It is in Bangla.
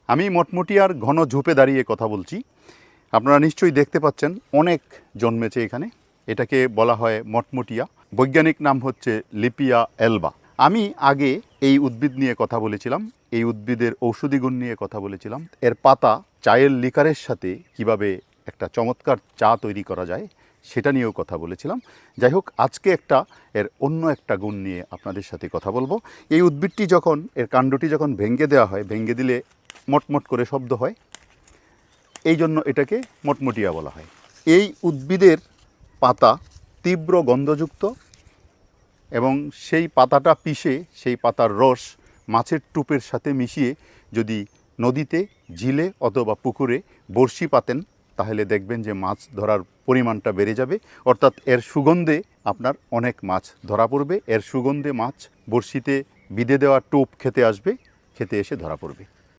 আমি মটমটিয়ার ঘন ঝোপে দাঁড়িয়ে কথা বলছি। আপনারা নিশ্চয়ই দেখতে পাচ্ছেন অনেক জন্মেছে এখানে। এটাকে বলা হয় মটমটিয়া, বৈজ্ঞানিক নাম হচ্ছে লিপিয়া এলবা। আমি আগে এই উদ্ভিদ নিয়ে কথা বলেছিলাম, এই উদ্ভিদের ঔষধি গুণ নিয়ে কথা বলেছিলাম, এর পাতা চায়ের লিকারের সাথে কিভাবে একটা চমৎকার চা তৈরি করা যায় সেটা নিয়েও কথা বলেছিলাম। যাই হোক, আজকে এর অন্য একটা গুণ নিয়ে আপনাদের সাথে কথা বলবো। এই উদ্ভিদটি যখন, এর কাণ্ডটি যখন ভেঙে দেওয়া হয়, ভেঙে দিলে মটমট করে শব্দ হয়, এই জন্য এটাকে মটমটিয়া বলা হয়। এই উদ্ভিদের পাতা তীব্র গন্ধযুক্ত এবং সেই পাতাটা পিষে সেই পাতার রস মাছের টুপের সাথে মিশিয়ে যদি নদীতে, ঝিলে অথবা পুকুরে বড়শি পাতেন তাহলে দেখবেন যে মাছ ধরার পরিমাণটা বেড়ে যাবে। অর্থাৎ এর সুগন্ধে আপনার অনেক মাছ ধরা পড়বে। এর সুগন্ধে মাছ বড়শিতে বিঁধে দেওয়া টোপ খেতে আসবে, খেতে এসে ধরা পড়বে।